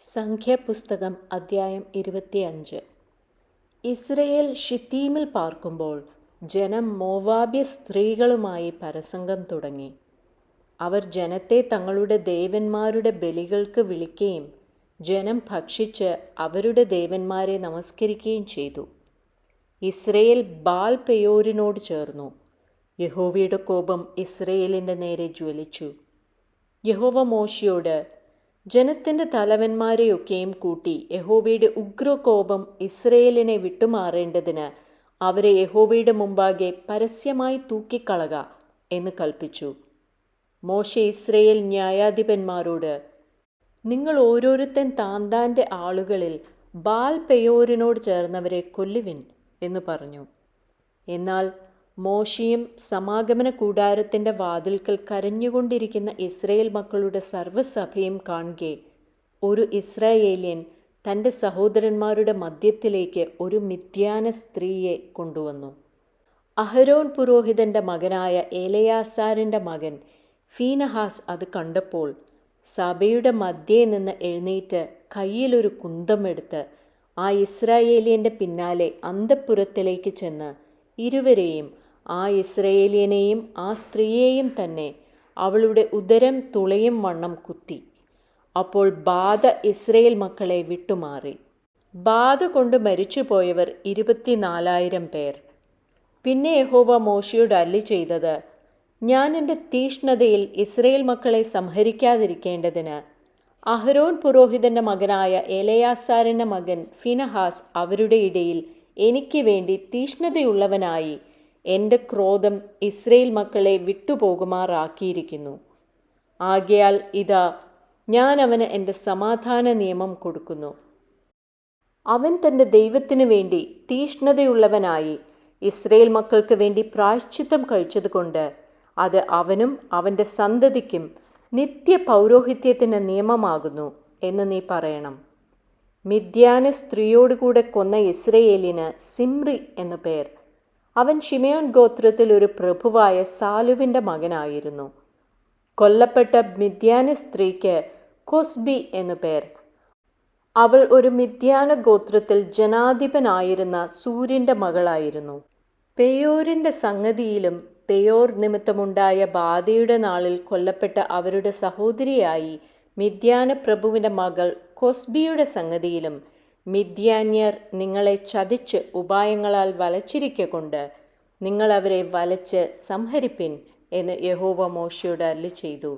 സംഖ്യാപുസ്തകം അദ്ധ്യായം 25. ഇസ്രയേൽ ഷിത്തീമിൽ പാർക്കുമ്പോൾ ജനം മോവാബ്യ സ്ത്രീകളുമായി പരസംഗം തുടങ്ങി. അവർ ജനത്തെ തങ്ങളുടെ ദേവന്മാരുടെ ബലികൾക്ക് വിളിക്കുകയും ജനം ഭക്ഷിച്ച് അവരുടെ ദേവന്മാരെ നമസ്കരിക്കുകയും ചെയ്തു. ഇസ്രയേൽ ബാൽ പെയോരിനോട് ചേർന്നു. യഹോവയുടെ കോപം ഇസ്രയേലിൻ്റെ നേരെ ജ്വലിച്ചു. യഹോവ മോശെയോട്, ജനത്തിൻ്റെ തലവന്മാരെയൊക്കെയും കൂട്ടി യഹോവയുടെ ഉഗ്രകോപം ഇസ്രയേലിനെ വിട്ടുമാറേണ്ടതിന് അവരെ യഹോവയുടെ മുമ്പാകെ പരസ്യമായി തൂക്കിക്കളക എന്ന് കൽപ്പിച്ചു. മോശെ ഇസ്രയേൽ ന്യായാധിപന്മാരോട്, നിങ്ങൾ ഓരോരുത്തൻ താന്താൻ്റെ ആളുകളിൽ ബാൽ പെയോരിനോട് ചേർന്നവരെ കൊല്ലുവിൻ എന്ന് പറഞ്ഞു. എന്നാൽ മോശെയും സമാഗമന കൂടാരത്തിൻ്റെ വാതിൽക്കൽ കരഞ്ഞുകൊണ്ടിരിക്കുന്ന ഇസ്രയേൽ മക്കളുടെ സർവ്വസഭയും കാണുകെ, ഒരു ഇസ്രായേല്യൻ തൻ്റെ സഹോദരന്മാരുടെ മധ്യത്തിലേക്ക് ഒരു മിദ്യാന സ്ത്രീയെ കൊണ്ടുവന്നു. അഹരോൻ പുരോഹിതൻ്റെ മകനായ എലെയാസാരിൻ്റെ മകൻ ഫീനഹാസ് അത് കണ്ടപ്പോൾ സഭയുടെ മധ്യേ നിന്ന് എഴുന്നേറ്റ് കയ്യിലൊരു കുന്തമെടുത്ത് ആ ഇസ്രായേല്യൻ്റെ പിന്നാലെ അന്തഃപുരത്തിലേക്ക് ചെന്ന് ഇരുവരെയും, ആ ഇസ്രായേല്യനെയും ആ സ്ത്രീയെയും തന്നെ, അവളുടെ ഉദരം തുളയും വണ്ണം കുത്തി. അപ്പോൾ ബാധ ഇസ്രയേൽ മക്കളെ വിട്ടുമാറി. ബാധ കൊണ്ട് മരിച്ചുപോയവർ 24,000 പേർ. പിന്നെ യഹോവ മോശെയോട് അരുളിച്ചെയ്തത്, ഞാൻ എൻ്റെ തീഷ്ണതയിൽ ഇസ്രയേൽ മക്കളെ സംഹരിക്കാതിരിക്കേണ്ടതിന് അഹരോൻ പുരോഹിതൻ്റെ മകനായ എലെയാസാരിൻ്റെ മകൻ ഫിനഹാസ് അവരുടെ ഇടയിൽ എനിക്ക് വേണ്ടി തീഷ്ണതയുള്ളവനായി എൻ്റെ ക്രോധം ഇസ്രയേൽ മക്കളെ വിട്ടുപോകുമാറാക്കിയിരിക്കുന്നു. ആകയാൽ ഇതാ, ഞാൻ അവന് എൻ്റെ സമാധാന നിയമം കൊടുക്കുന്നു. അവൻ തൻ്റെ ദൈവത്തിനു വേണ്ടി തീഷ്ണതയുള്ളവനായി ഇസ്രയേൽ മക്കൾക്ക് വേണ്ടി പ്രായശ്ചിത്തം കഴിച്ചതുകൊണ്ട് അത് അവനും അവൻ്റെ സന്തതിക്കും നിത്യ പൗരോഹിത്യത്തിന് നിയമമാകുന്നു എന്ന് നീ പറയണം. മിദ്യാന സ്ത്രീയോടുകൂടെ കൊന്ന ഇസ്രയേലിന് സിമ്രി എന്നു പേർ. അവൻ ശിമെയോൻ ഗോത്രത്തിൽ ഒരു പ്രഭുവായ സാലുവിൻ്റെ മകനായിരുന്നു. കൊല്ലപ്പെട്ട മിദ്യാന സ്ത്രീക്ക് കൊസ്ബി എന്നു പേർ. അവൾ ഒരു മിദ്യാന ഗോത്രത്തിൽ ജനാധിപനായിരുന്ന സൂര്യൻ്റെ മകളായിരുന്നു. പെയോരിൻ്റെ സംഗതിയിലും പെയോർ നിമിത്തമുണ്ടായ ബാധയുടെ നാളിൽ കൊല്ലപ്പെട്ട അവരുടെ സഹോദരിയായി മിദ്യാന പ്രഭുവിൻ്റെ മകൾ കൊസ്ബിയുടെ സംഗതിയിലും മിദ്യാന്യർ നിങ്ങളെ ചതിച്ച് ഉപായങ്ങളാൽ വലച്ചിരിക്കൊണ്ട് നിങ്ങൾ അവരെ വലച്ച് സംഹരിപ്പിൻ എന്ന് യഹോവ മോശെയോട് അരുളിച്ചെയ്തു.